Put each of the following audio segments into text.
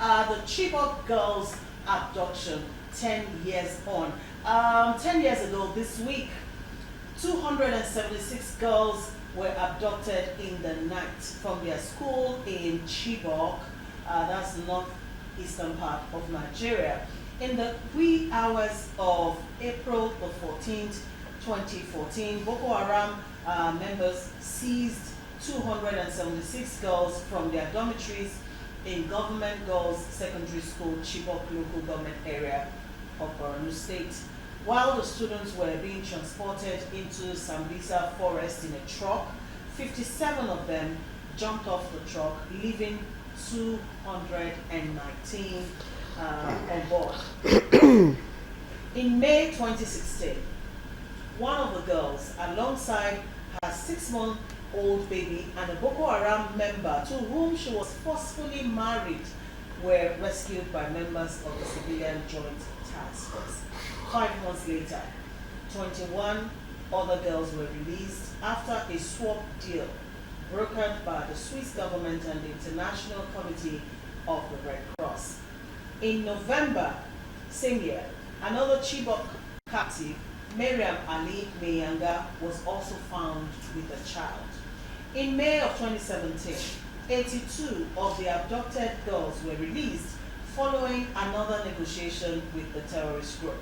the Chibok girls abduction 10 years on. 10 years ago this week, 276 girls were abducted in the night from their school in Chibok, that's northeastern part of Nigeria. In the wee hours of April the 14th, 2014, Boko Haram members seized 276 girls from their dormitories in Government Girls Secondary School, Chibok local government area of Borno State. While the students were being transported into Sambisa forest in a truck, 57 of them jumped off the truck, leaving 219 on board. In May 2016, one of the girls, alongside her 6-month-old baby and a Boko Haram member to whom she was forcefully married, were rescued by members of the Civilian Joint Task Force. 5 months later, 21 other girls were released after a swap deal brokered by the Swiss government and the International Committee of the Red Cross. In November same year, another Chibok captive, Mariam Ali Meyanga, was also found with a child. In May of 2017, 82 of the abducted girls were released following another negotiation with the terrorist group.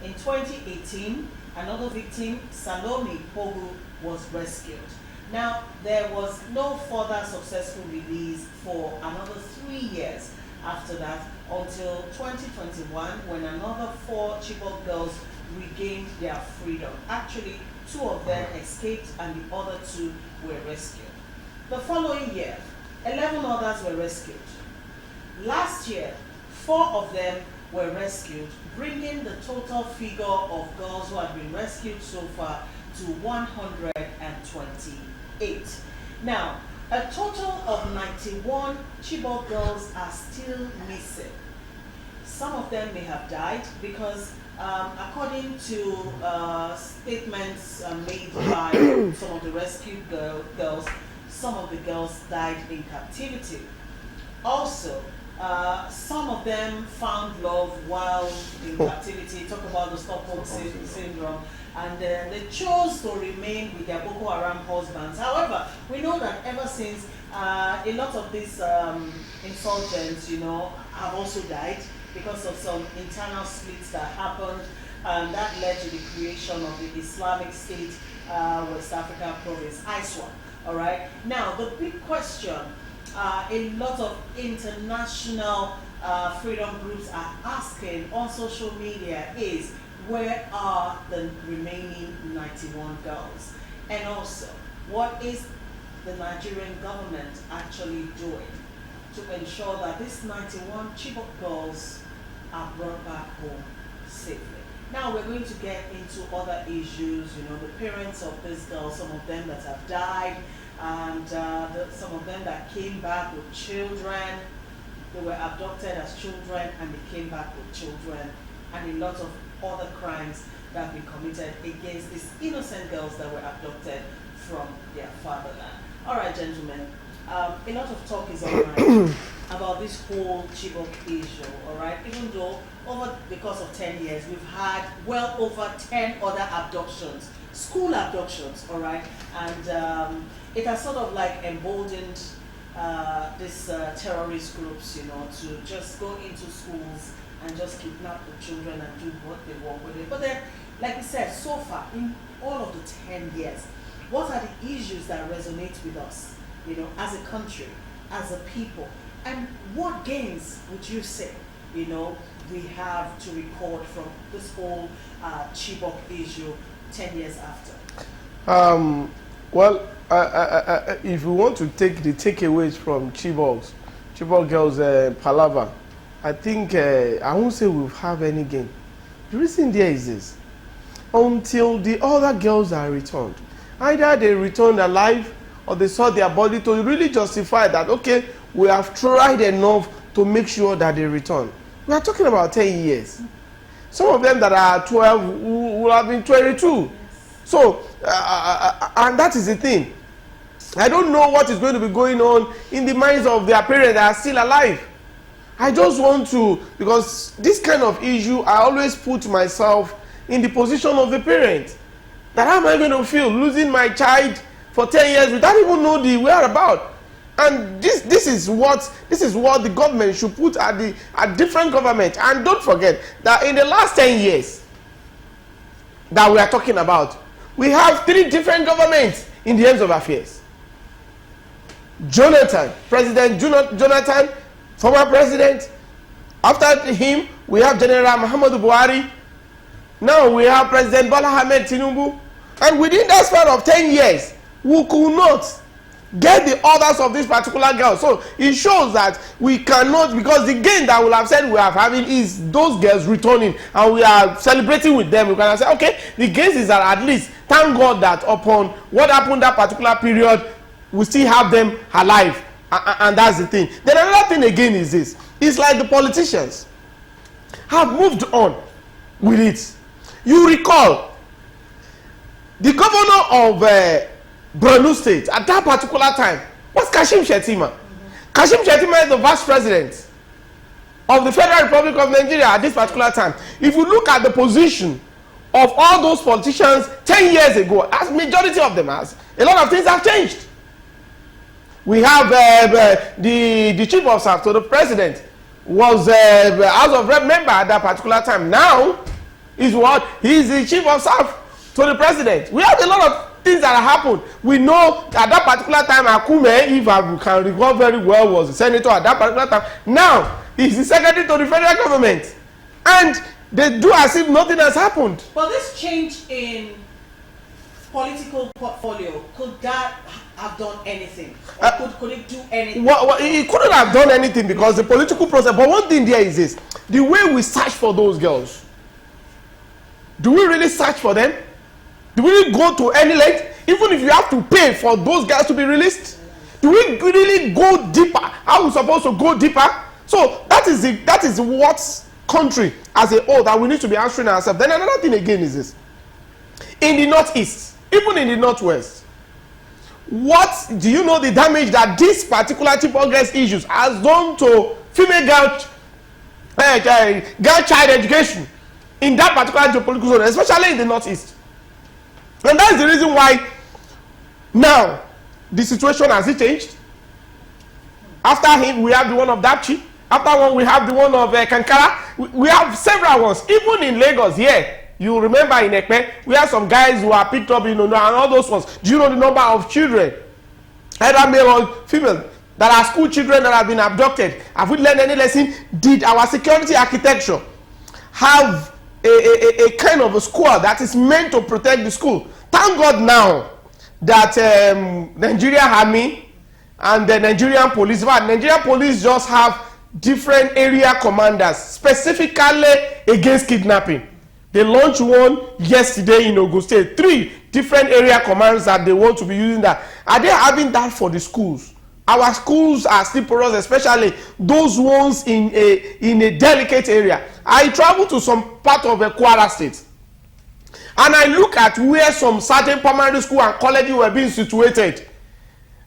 In 2018, another victim, Salome Pogu, was rescued. Now, there was no further successful release for another 3 years after that, until 2021, when another 4 Chibok girls regained their freedom. Actually, 2 of them escaped and the other 2 were rescued. The following year, 11 others were rescued. Last year, 4 of them were rescued, bringing the total figure of girls who had been rescued so far to 128. Now, a total of 91 Chibok girls are still missing. Some of them may have died because, according to statements made by some of the rescued girls, some of the girls died in captivity. Also, some of them found love while in captivity. Talk about the Stockholm syndrome. And they chose to remain with their Boko Haram husbands. However, we know that ever since, a lot of these insurgents, have also died because of some internal splits that happened, and that led to the creation of the Islamic State West Africa province, ISWAP. All right. Now, the big question a lot of international freedom groups are asking on social media is, where are the remaining 91 girls? And also, what is the Nigerian government actually doing to ensure that these 91 Chibok girls are brought back home safely? Now we're going to get into other issues, the parents of these girls, some of them that have died, and some of them that came back with children. They were abducted as children and they came back with children, and a lot of other crimes that have been committed against these innocent girls that were abducted from their fatherland. All right, gentlemen, a lot of talk is online about this whole Chibok issue, all right? Even though over the course of 10 years, we've had well over 10 other abductions, school abductions, all right? And it has sort of like emboldened these terrorist groups, to just go into schools and just kidnap the children and do what they want with it. But then, like we said, so far, in all of the 10 years, what are the issues that resonate with us, as a country, as a people? And what gains would you say, we have to record from this whole Chibok issue 10 years after? Well, if we want to take the takeaways from Chibok girls palaver, I think I won't say we'll have any gain. The reason there is this: until the other girls are returned, either they returned alive or they saw their body to really justify that, okay, we have tried enough to make sure that they return. We are talking about 10 years. Some of them that are 12 will have been 22. So, and that is the thing. I don't know what is going to be going on in the minds of their parents that are still alive. I just want to, because this kind of issue, I always put myself in the position of the parent. That how am I going to feel losing my child for 10 years without even know the whereabouts? And this is what the government should put at different government. And don't forget that in the last 10 years that we are talking about, we have 3 different governments in the ends of affairs. Jonathan, President Jonathan, former president. After him, we have General Muhammadu Buhari. Now we have President Bola Ahmed Tinubu. And within that span of 10 years, we could not get the orders of this particular girl. So it shows that we cannot, because the gain that we'll have said we are having is those girls returning and we are celebrating with them. We can say, okay, the gains is that at least thank God that upon what happened that particular period, we still have them alive. And that's the thing. Then another thing again is this. It's like the politicians have moved on with it. You recall the governor of Borno State at that particular time was Kashim Shettima. Kashim Shettima is the vice president of the Federal Republic of Nigeria at this particular time. If you look at the position of all those politicians 10 years ago, as majority of them has, a lot of things have changed. We have the chief of staff to the president was House of Rep member at that particular time. Now is what? He's the chief of staff to the president. We have a lot of things that have happened. We know at that particular time Akume, if I can recall very well, was the senator at that particular time. Now he's the secretary to the federal government, and they do as if nothing has happened. But this change in political portfolio, could that have done anything? Or could it do anything? Well, it couldn't have done anything because the political process. But one thing there is this: the way we search for those girls. Do we really search for them? Do we really go to any length? Even if you have to pay for those guys to be released? Do we really go deeper? Are we supposed to go deeper? So that is what country as a whole that we need to be answering ourselves. Then another thing again is this. In the northeast, even in the northwest, what do you know the damage that this particular Chibok girls issues has done to female girl child education in that particular geopolitical zone, especially in the northeast? And that's the reason why now the situation has changed. After him, we have the one of Dapchi. After one, we have the one of Kankara. We have several ones. Even in Lagos here, you remember in Ekpe, we have some guys who are picked up in Ondo and all those ones. Do you know the number of children, either male or female, that are school children that have been abducted? Have we learned any lesson? Did our security architecture have a kind of a squad that is meant to protect the school? Thank God now that Nigeria Army and the Nigerian police, but Nigerian police just have different area commanders specifically against kidnapping. They launched one yesterday in Ogun State. 3 different area commands that they want to be using that. Are they having that for the schools? Our schools are still porous, especially those ones in a delicate area. I travel to some part of Kwara State, and I look at where some certain primary school and colleges were being situated.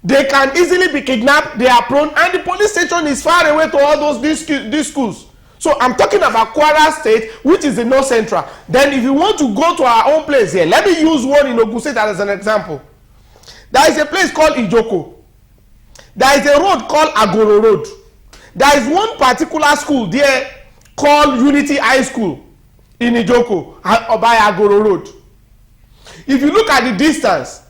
They can easily be kidnapped, they are prone, and the police station is far away to all these schools. So I'm talking about Kwara State, which is the north central. Then if you want to go to our own place here, let me use one in Ogun State as an example. There is a place called Ijoko. There is a road called Agoro Road. There is one particular school there called Unity High School in Ijoko by Agoro Road. If you look at the distance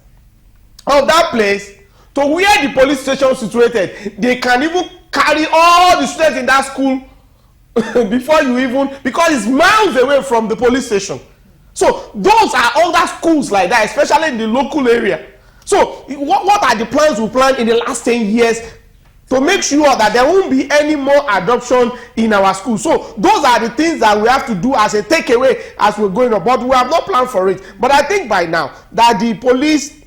of that place to where the police station is situated, they can even carry all the students in that school before you even, because it's miles away from the police station. So those are other schools like that, especially in the local area. So what are the plans we planned in the last 10 years to make sure that there won't be any more adoption in our schools? So those are the things that we have to do as a takeaway as we're going on, but we have not planned for it. But I think by now that the police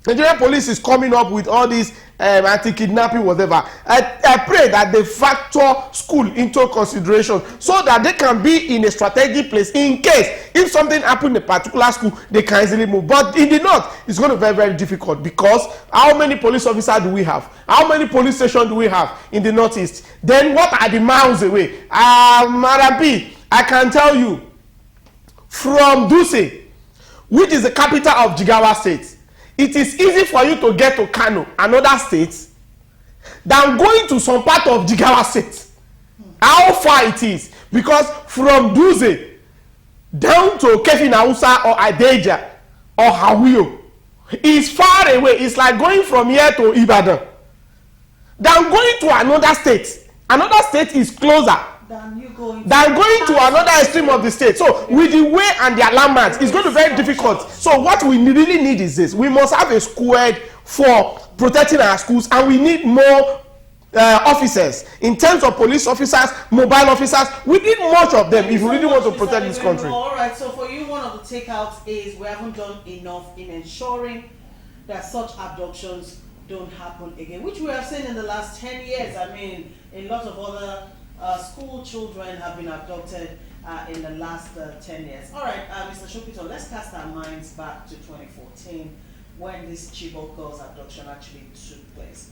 Nigerian police is coming up with all these anti-kidnapping whatever. I pray that they factor school into consideration so that they can be in a strategic place in case if something happen in a particular school they can easily move. But in the north it's going to be very, very difficult because how many police officers do we have? How many police stations do we have in the northeast? Then what are the miles away? Madam P, I can tell you from Dutse, which is the capital of Jigawa State, it is easy for you to get to Kano, another state, than going to some part of Jigawa State. How far it is? Because from Dutse down to Kefin Hausa or Adeja or Hawio is far away. It's like going from here to Ibadan. Than going to another state. Another state is closer than going to another extreme of the state. So with the way and the alignment, it's going to be very difficult. So what we really need is this: we must have a squad for protecting our schools, and we need more officers in terms of police officers, mobile officers. We need much of them if we really want to protect this country. All right. So for you, one of the takeouts is we haven't done enough in ensuring that such abductions don't happen again, which we have seen in the last 10 years. I mean, a lot of other school children have been abducted in the last 10 years. All right, Mr. Shopito, let's cast our minds back to 2014 when this Chibok girls abduction actually took place.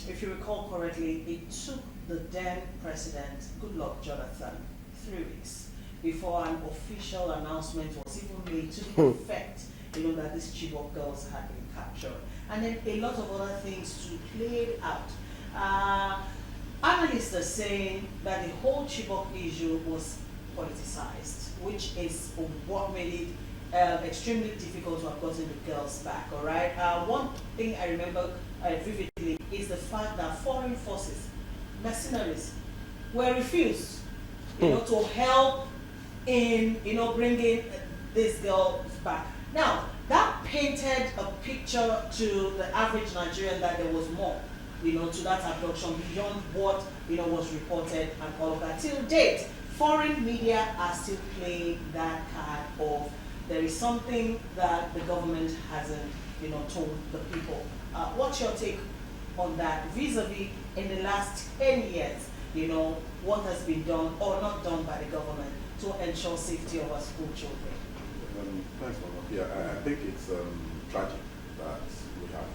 If you recall correctly, it took the then president, Goodluck Jonathan, 3 weeks before an official announcement was even made to the effect, that these Chibok girls had been captured. And then a lot of other things to play out. Analysts are saying that the whole Chibok issue was politicized, which is what made it extremely difficult to have gotten the girls back. All right. One thing I remember vividly is the fact that foreign forces, mercenaries, were refused, to help in, bringing these girls back. Now that painted a picture to the average Nigerian that there was more, to that abduction beyond what, was reported and all of that. Till date, foreign media are still playing that card of there is something that the government hasn't, told the people. What's your take on that vis-a-vis in the last 10 years, what has been done or not done by the government to ensure safety of our school children? Thanks, Mama. Yeah, I think it's tragic that we have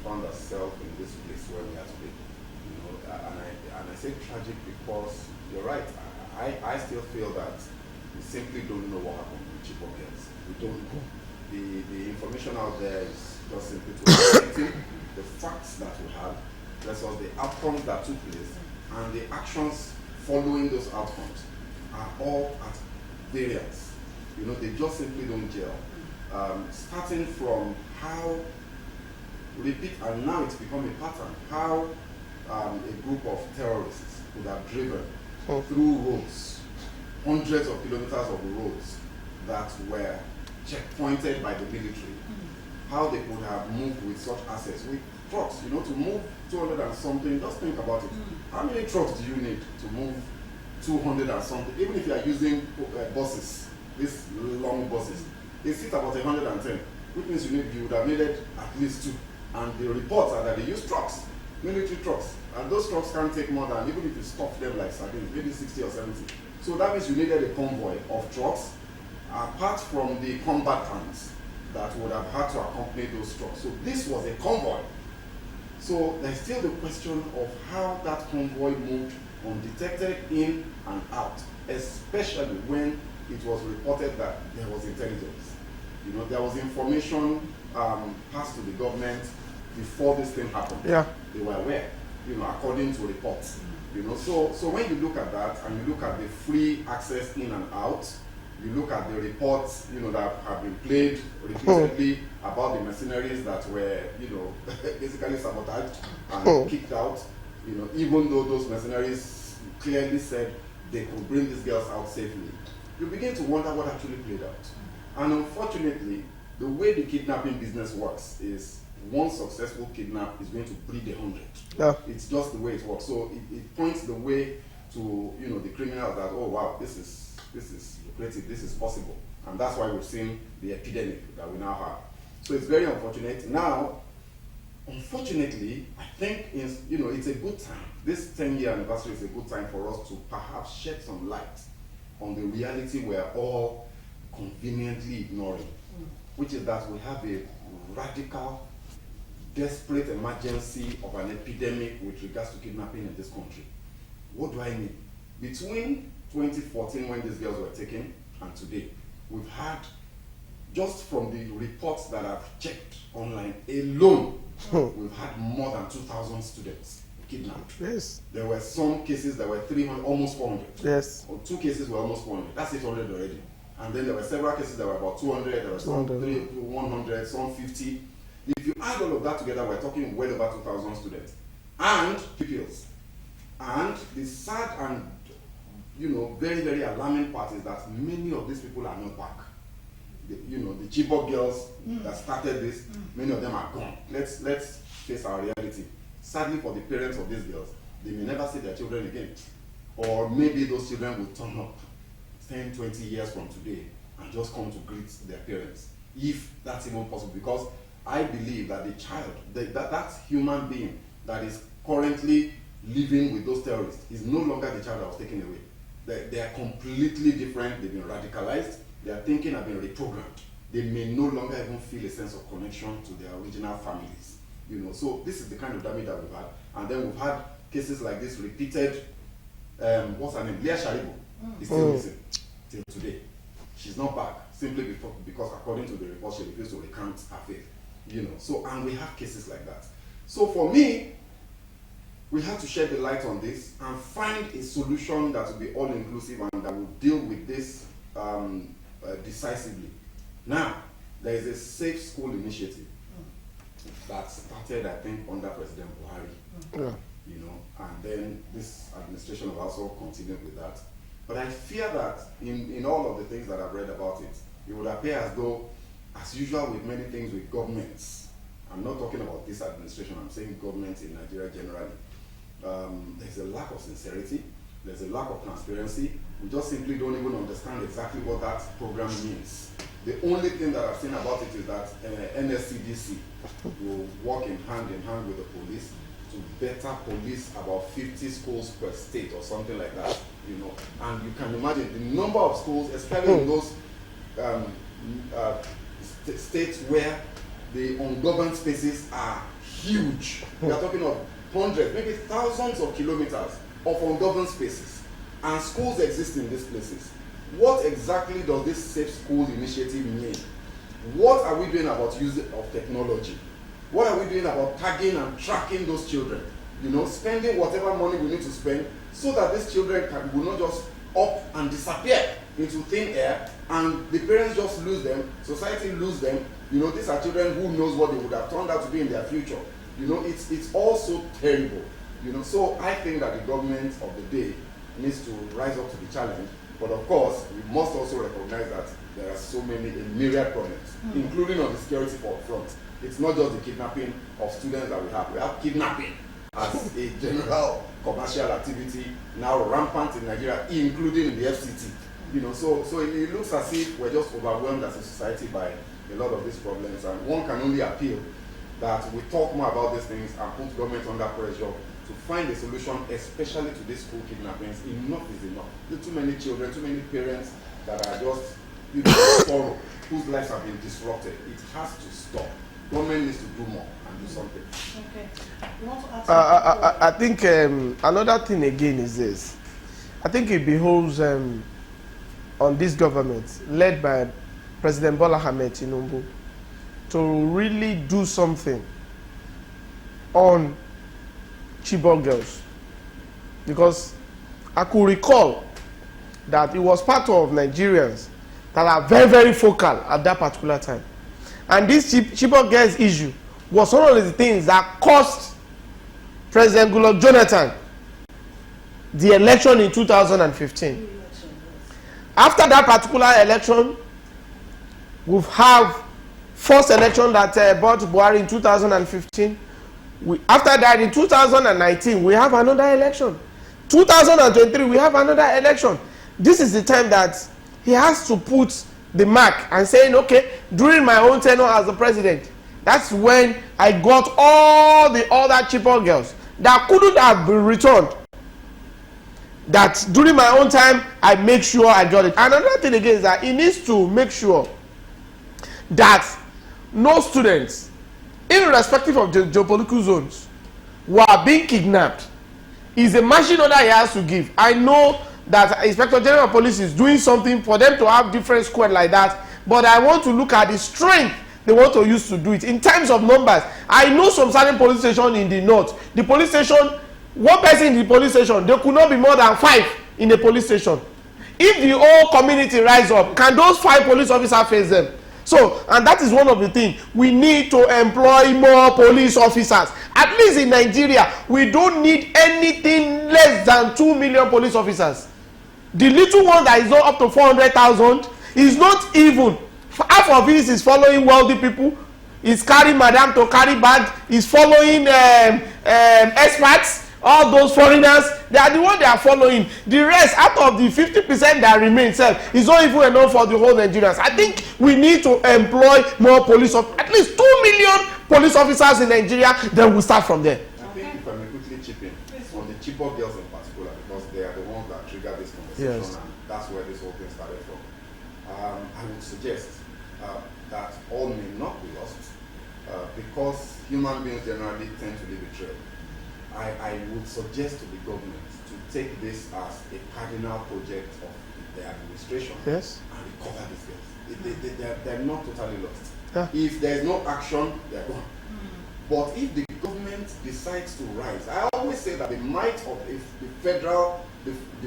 found ourselves in this place where we are today. And I say tragic because you're right. I still feel that we simply don't know what happened with Chibok girls. We don't know. The information out there is just simply to reflecting the facts that we have, versus the outcomes that took place, and the actions following those outcomes are all at variance. They just simply don't gel. Starting from how, repeat, and now it's become a pattern, how a group of terrorists could have driven through roads, hundreds of kilometers of roads that were checkpointed by the military, how they could have moved with such assets, with trucks, to move 200 and something, just think about it. How many trucks do you need to move 200 and something, even if you are using buses, these long buses, they sit about 110, which means you would have needed at least 2. And the reports are that they use trucks, military trucks, and those trucks can't take more than, even if you stuff them like sardines, maybe 60 or 70. So that means you needed a convoy of trucks, apart from the combatants that would have had to accompany those trucks. So this was a convoy. So there's still the question of how that convoy moved undetected in and out, especially when it was reported that there was intelligence. There was information passed to the government before this thing happened. Yeah. They were aware, according to reports. So when you look at that and you look at the free access in and out, you look at the reports, that have been played repeatedly about the mercenaries that were, basically sabotaged and kicked out, even though those mercenaries clearly said they could bring these girls out safely, you begin to wonder what actually played out. And unfortunately, the way the kidnapping business works is one successful kidnap is going to breed 100. Yeah. It's just the way it works. So it points the way to the criminals that, oh wow, this is lucrative, this is possible. And that's why we've seen the epidemic that we now have. So it's very unfortunate. Now, unfortunately, I think it's a good time. This 10-year anniversary is a good time for us to perhaps shed some light on the reality we're all conveniently ignoring, which is that we have a radical, desperate emergency of an epidemic with regards to kidnapping in this country. What do I mean? Between 2014, when these girls were taken, and today, we've had, just from the reports that I've checked online alone, we've had more than 2,000 students kidnapped. Yes. There were some cases that were 300, almost 400. Yes. Or 2 cases were almost 400. That's 800 already. And then there were several cases that were about 200. There were some 100, some 50. If you add all of that together, we're talking well over 2,000 students and pupils. And the sad and very, very alarming part is that many of these people are not back. The Chibok girls that started this, many of them are gone. Let's face our reality. Sadly for the parents of these girls, they may never see their children again. Or maybe those children will turn up 10, 20 years from today and just come to greet their parents, if that's even possible. Because I believe that the child, that human being that is currently living with those terrorists is no longer the child that was taken away. They are completely different. They've been radicalized. Their thinking have been reprogrammed. They may no longer even feel a sense of connection to their original families. So this is the kind of damage that we've had. And then we've had cases like this repeated. What's her name? Leah Sharibu is still missing till today. She's not back simply because according to the report, she refused to recant her faith. So, and we have cases like that. So for me, we have to shed the light on this and find a solution that will be all-inclusive and that will deal with this decisively. Now, there is a safe school initiative that started, I think, under President Buhari. And then this administration will also continue with that. But I fear that in all of the things that I've read about it, it would appear as though, as usual with many things with governments, I'm not talking about this administration, I'm saying governments in Nigeria generally, there's a lack of sincerity, there's a lack of transparency. We just simply don't even understand exactly what that program means. The only thing that I've seen about it is that NSCDC will work in hand with the police to better police about 50 schools per state or something like that, And you can imagine the number of schools, especially in those states where the ungoverned spaces are huge. We are talking of hundreds, maybe thousands of kilometers of ungoverned spaces. And schools exist in these places. What exactly does this Safe School initiative mean? What are we doing about use of technology? What are we doing about tagging and tracking those children? Spending whatever money we need to spend so that these children will not just up and disappear into thin air and the parents just lose them, society lose them. These are children who knows what they would have turned out to be in their future. It's also terrible. So I think that the government of the day needs to rise up to the challenge. But of course, we must also recognize that there are so many, a myriad problems, including on the security front. It's not just the kidnapping of students that we have. We have kidnapping as a general commercial activity now rampant in Nigeria, including in the FCT. So it looks as if we're just overwhelmed as a society by a lot of these problems, and one can only appeal that we talk more about these things and put government under pressure to find a solution, especially to these school kidnappings. Enough is enough. There are too many children, too many parents that are just sorrow, whose lives have been disrupted. It has to stop. Government needs to do more and do something. Okay. You want to ask I think another thing again is this. I think it behoves on this government, led by President Bola Ahmed Tinubu, to really do something on Chibok girls. Because I could recall that it was part of Nigerians that are very, very focal at that particular time. And this Chibok girls issue was one of the things that cost President Goodluck Jonathan the election in 2015. After that particular election, we've have first election that brought Buhari in 2015. After that, in 2019, we have another election. 2023, we have another election. This is the time that he has to put the mark and saying, okay, during my own tenure as the president, that's when I got all the other Chibok girls that couldn't have been returned. That during my own time, I make sure I got it. And another thing again is that he needs to make sure that no students, irrespective of the geopolitical zones, who are being kidnapped, is a marching order he has to give. I know that Inspector General of Police is doing something for them to have different squad like that, but I want to look at the strength they want to use to do it in terms of numbers. I know some certain police station in the north, the police station, one person in the police station, there could not be more than 5 in the police station. If the whole community rise up, can those 5 police officers face them? So, and that is one of the things, we need to employ more police officers. At least in Nigeria, we don't need anything less than 2 million police officers. The little one that is not up to 400,000 is not even, half of it is following wealthy people, is carrying madam to carry bag, is following expats, all those foreigners, they are the ones they are following. The rest, out of the 50% that remains, is not even enough for the whole Nigerians. I think we need to employ more police, at least 2 million police officers in Nigeria, then we'll start from there. I think if I may quickly chip in on the Chibok girls in particular, because they are the ones that triggered this conversation, Yes. and that's where this whole thing started from. I would suggest that all may not be lost because human beings generally tend to leave a trail. I would suggest to the government to take this as a cardinal project of the administration, Yes. and recover these girls. They're not totally lost. Yeah. If there's no action, they're gone. But if the government decides to rise, I always say that the might of the federal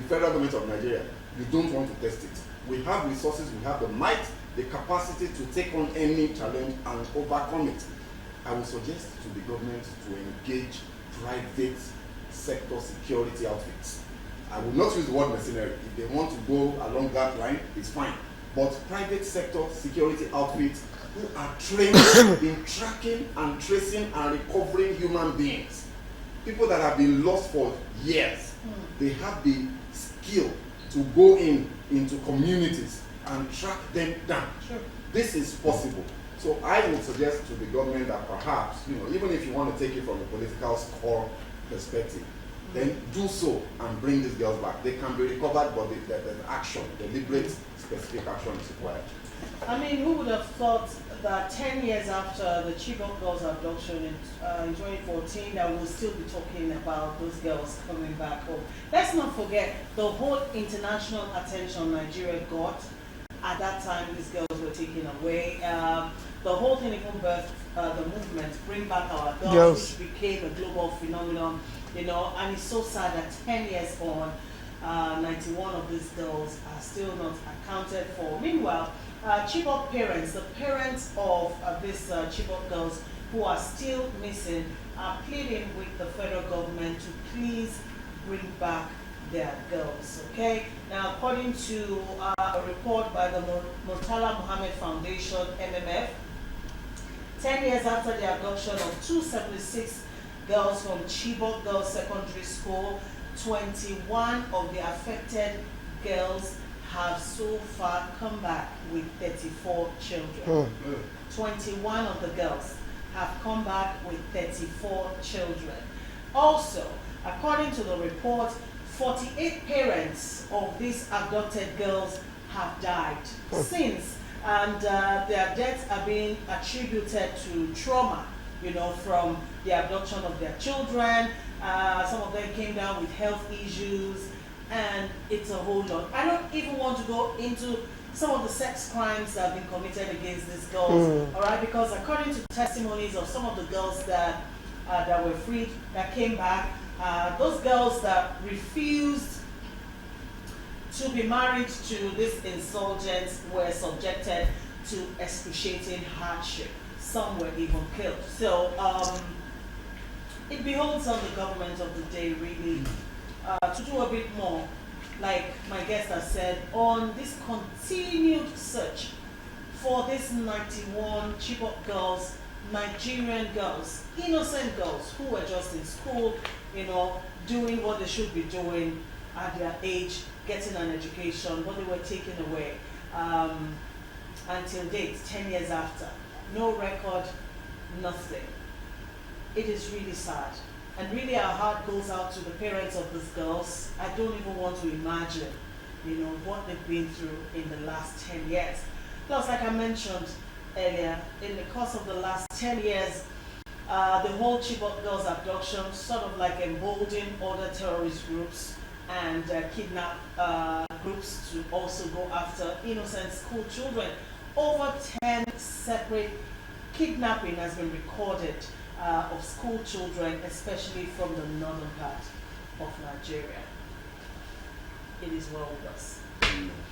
government of Nigeria, you don't want to test it. We have resources, we have the might, the capacity to take on any challenge and overcome it. I would suggest to the government to engage private sector security outfits. I will not use the word mercenary. If they want to go along that line, it's fine. But private sector security outfits who are trained in tracking and tracing and recovering human beings. People that have been lost for years. They have the skill to go into communities and track them down. Sure. This is possible. So I would suggest to the government that perhaps, even if you want to take it from a political score perspective, then do so and bring these girls back. They can be recovered, but the action, deliberate, specific action is required. I mean, who would have thought that 10 years after the Chibok girls' abduction in 2014, that we'll still be talking about those girls coming back home. Let's not forget the whole international attention Nigeria got. At that time, these girls were taken away. The whole thing even birthed the movement, Bring Back Our Girls, which became a global phenomenon, and it's so sad that 10 years on, 91 of these girls are still not accounted for. Meanwhile, Chibok parents, the parents of these Chibok girls who are still missing, are pleading with the federal government to please bring back their girls. Okay. Now, according to a report by the Murtala Muhammad Foundation (MMF), 10 years after the abduction of 276 girls from Chibok Girls Secondary School, 21 of the affected girls have so far come back with 34 children. 21 of the girls have come back with 34 children. Also, according to the report, 48 parents of these abducted girls have died since, and their deaths are being attributed to trauma, from the abduction of their children. Some of them came down with health issues, and it's a whole lot. I don't even want to go into some of the sex crimes that have been committed against these girls, all right? Because according to testimonies of some of the girls that were freed, that came back, those girls that refused to be married to these insurgents were subjected to excruciating hardship. Some were even killed. So it beholds on the government of the day, really, to do a bit more, like my guest has said, on this continued search for these 91 Chibok girls, Nigerian girls, innocent girls who were just in school, doing what they should be doing at their age, getting an education, but they were taken away. until date, 10 years after. No record, nothing. It is really sad. And really our heart goes out to the parents of these girls. I don't even want to imagine, what they've been through in the last 10 years. Plus, like I mentioned earlier, in the course of the last 10 years, the whole Chibok girls abduction sort of like emboldened other terrorist groups and kidnap groups to also go after innocent school children. Over 10 separate kidnapping has been recorded of school children, especially from the northern part of Nigeria. It is well with us.